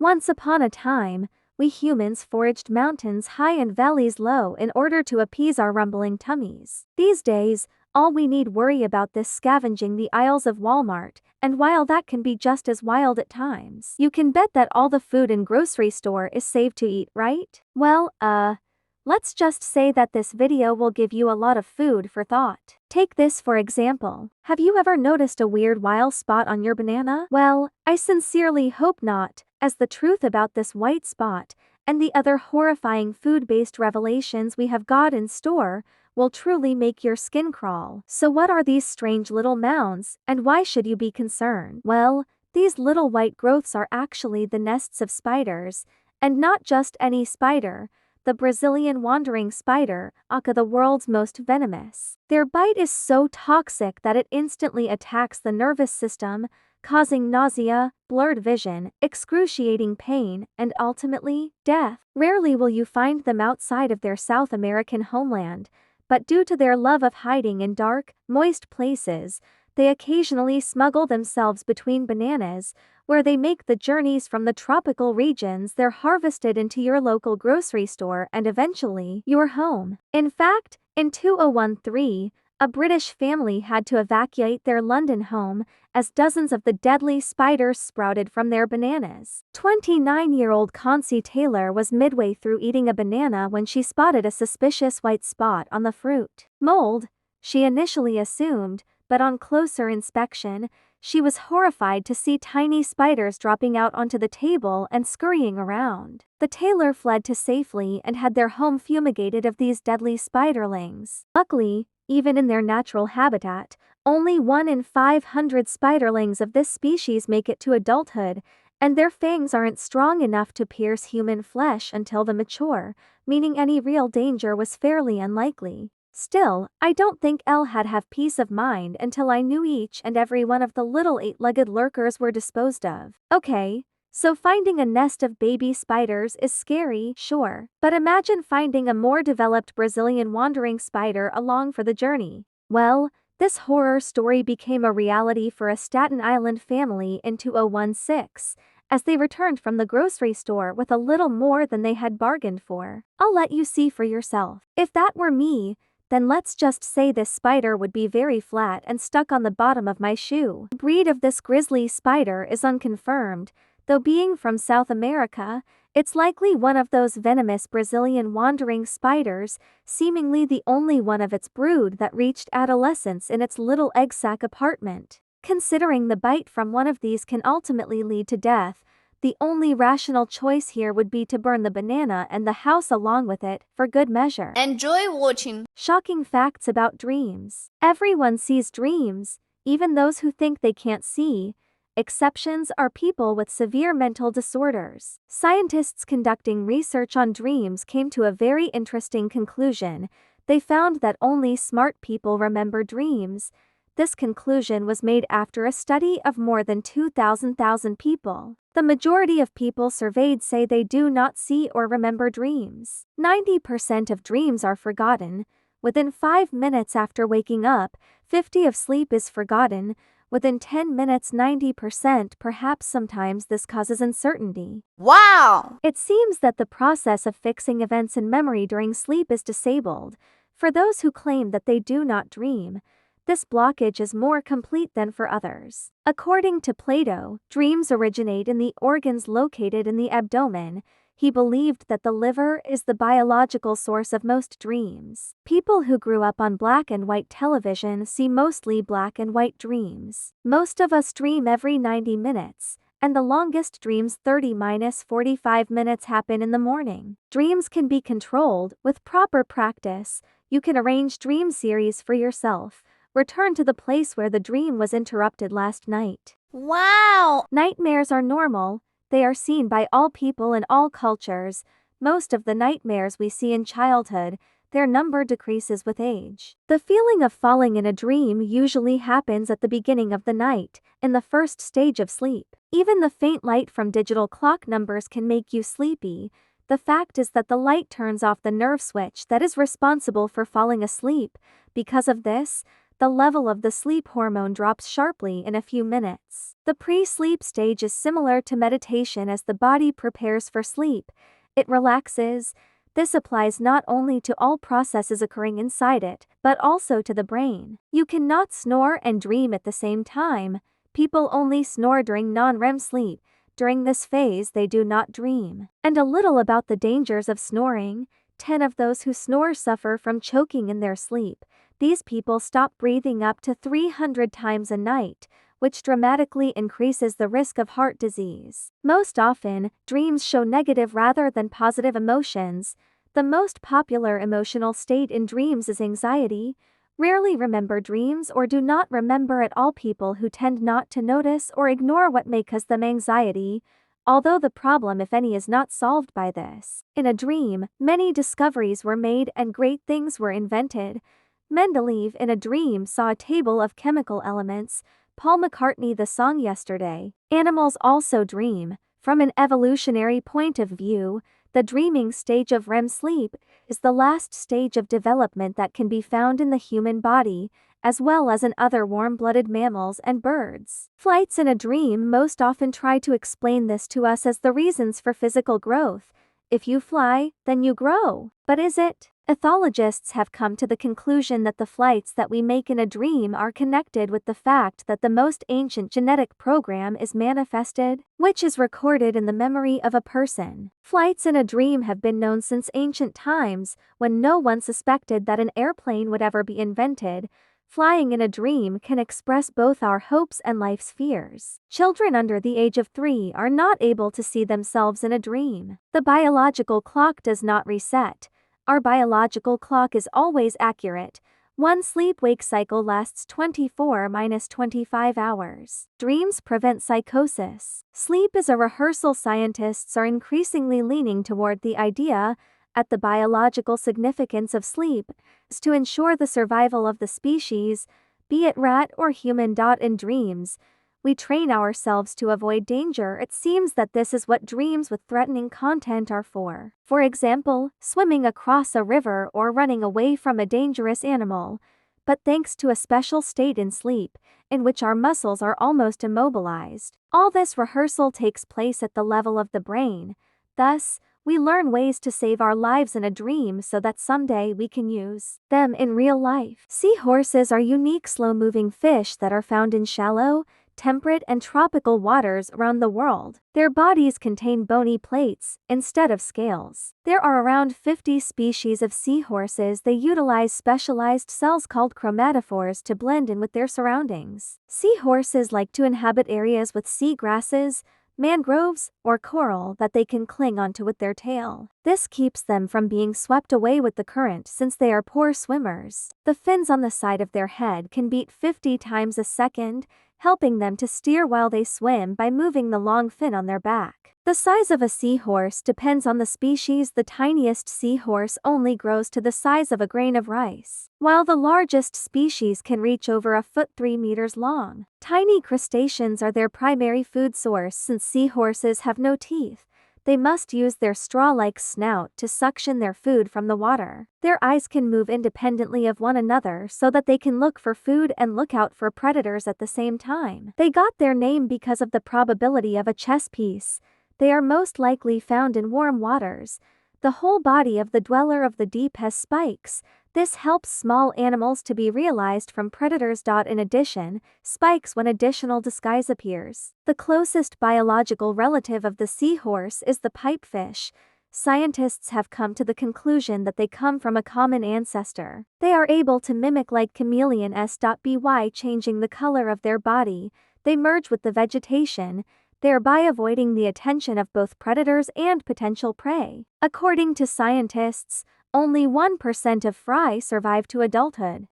Once upon a time, we humans foraged mountains high and valleys low in order to appease our rumbling tummies. These days, all we need worry about this scavenging the aisles of Walmart, and while that can be just as wild at times, you can bet that all the food in grocery store is safe to eat, right? Well, let's just say that this video will give you a lot of food for thought. Take this for example. Have you ever noticed a weird wild spot on your banana? Well, I sincerely hope not, as the truth about this white spot, and the other horrifying food-based revelations we have got in store, will truly make your skin crawl. So what are these strange little mounds, and why should you be concerned? Well, these little white growths are actually the nests of spiders, and not just any spider, the Brazilian wandering spider, aka the world's most venomous. Their bite is so toxic that it instantly attacks the nervous system, causing nausea, blurred vision, excruciating pain, and ultimately, death. Rarely will you find them outside of their South American homeland, but due to their love of hiding in dark, moist places, they occasionally smuggle themselves between bananas, where they make the journeys from the tropical regions. They're harvested into your local grocery store and eventually your home. In fact, in 2013, a British family had to evacuate their London home as dozens of the deadly spiders sprouted from their bananas. 29-year-old Concy Taylor was midway through eating a banana when she spotted a suspicious white spot on the fruit. Mold, she initially assumed, but on closer inspection, she was horrified to see tiny spiders dropping out onto the table and scurrying around. The Taylor fled to safety and had their home fumigated of these deadly spiderlings. Luckily, even in their natural habitat, only 1 in 500 spiderlings of this species make it to adulthood, and their fangs aren't strong enough to pierce human flesh until they mature, meaning any real danger was fairly unlikely. Still, I don't think I'd have peace of mind until I knew each and every one of the little 8-legged lurkers were disposed of. Okay, so finding a nest of baby spiders is scary, sure, but imagine finding a more developed Brazilian wandering spider along for the journey. Well, this horror story became a reality for a Staten Island family in 2016, as they returned from the grocery store with a little more than they had bargained for. I'll let you see for yourself. If that were me, then let's just say this spider would be very flat and stuck on the bottom of my shoe. The breed of this grizzly spider is unconfirmed, though being from South America, it's likely one of those venomous Brazilian wandering spiders, seemingly the only one of its brood that reached adolescence in its little egg sac apartment. Considering the bite from one of these can ultimately lead to death, the only rational choice here would be to burn the banana and the house along with it, for good measure. Enjoy watching. Shocking facts about dreams. Everyone sees dreams, even those who think they can't see. Exceptions are people with severe mental disorders. Scientists conducting research on dreams came to a very interesting conclusion. They found that only smart people remember dreams. This conclusion was made after a study of more than 2,000 people. The majority of people surveyed say they do not see or remember dreams. 90% of dreams are forgotten. Within 5 minutes after waking up, 50% of sleep is forgotten. Within 10 minutes, 90%. Perhaps sometimes this causes uncertainty. Wow! It seems that the process of fixing events in memory during sleep is disabled. For those who claim that they do not dream, this blockage is more complete than for others. According to Plato, dreams originate in the organs located in the abdomen. He believed that the liver is the biological source of most dreams. People who grew up on black and white television see mostly black and white dreams. Most of us dream every 90 minutes, and the longest dreams 30-45 minutes happen in the morning. Dreams can be controlled with proper practice. You can arrange dream series for yourself. Return to the place where the dream was interrupted last night. Wow! Nightmares are normal. They are seen by all people in all cultures. Most of the nightmares we see in childhood, their number decreases with age. The feeling of falling in a dream usually happens at the beginning of the night, in the first stage of sleep. Even the faint light from digital clock numbers can make you sleepy. The fact is that the light turns off the nerve switch that is responsible for falling asleep. Because of this, the level of the sleep hormone drops sharply in a few minutes. The pre-sleep stage is similar to meditation as the body prepares for sleep. It relaxes. This applies not only to all processes occurring inside it, but also to the brain. You cannot snore and dream at the same time. People only snore during non-REM sleep. During this phase they do not dream. And a little about the dangers of snoring. 10 of those who snore suffer from choking in their sleep. These people stop breathing up to 300 times a night, which dramatically increases the risk of heart disease. Most often, dreams show negative rather than positive emotions. The most popular emotional state in dreams is anxiety. Rarely remember dreams or do not remember at all people who tend not to notice or ignore what may cause them anxiety, although the problem, if any, is not solved by this. In a dream, many discoveries were made and great things were invented. Mendeleev in a dream saw a table of chemical elements. Paul McCartney the song Yesterday. Animals also dream. From an evolutionary point of view, the dreaming stage of REM sleep is the last stage of development that can be found in the human body, as well as in other warm-blooded mammals and birds. Flights in a dream most often try to explain this to us as the reasons for physical growth. If you fly, then you grow. But is it? Ethologists have come to the conclusion that the flights that we make in a dream are connected with the fact that the most ancient genetic program is manifested, which is recorded in the memory of a person. Flights in a dream have been known since ancient times, when no one suspected that an airplane would ever be invented. Flying in a dream can express both our hopes and life's fears. Children under the age of 3 are not able to see themselves in a dream. The biological clock does not reset. Our biological clock is always accurate. One sleep-wake cycle lasts 24–25 hours. Dreams prevent psychosis. Sleep is a rehearsal. Scientists are increasingly leaning toward the idea at the biological significance of sleep is to ensure the survival of the species, be it rat or human. In dreams, we train ourselves to avoid danger. It seems that this is what dreams with threatening content are for. For example, swimming across a river or running away from a dangerous animal. But thanks to a special state in sleep, in which our muscles are almost immobilized, all this rehearsal takes place at the level of the brain. Thus, we learn ways to save our lives in a dream so that someday we can use them in real life. Seahorses are unique slow-moving fish that are found in shallow, temperate and tropical waters around the world. Their bodies contain bony plates instead of scales. There are around 50 species of seahorses. They utilize specialized cells called chromatophores to blend in with their surroundings. Seahorses like to inhabit areas with sea grasses, mangroves, or coral that they can cling onto with their tail. This keeps them from being swept away with the current since they are poor swimmers. The fins on the side of their head can beat 50 times a second, helping them to steer while they swim by moving the long fin on their back. The size of a seahorse depends on the species. The tiniest seahorse only grows to the size of a grain of rice, while the largest species can reach over a foot 3 meters long. Tiny crustaceans are their primary food source. Since seahorses have no teeth, they must use their straw-like snout to suction their food from the water. Their eyes can move independently of one another so that they can look for food and look out for predators at the same time. They got their name because of the probability of a chess piece. They are most likely found in warm waters. The whole body of the dweller of the deep has spikes. This helps small animals to be realized from predators. In addition, spikes when additional disguise appears. The closest biological relative of the seahorse is the pipefish. Scientists have come to the conclusion that they come from a common ancestor. They are able to mimic like chameleons. By changing the color of their body, they merge with the vegetation, thereby avoiding the attention of both predators and potential prey. According to scientists, only 1% of fry survive to adulthood.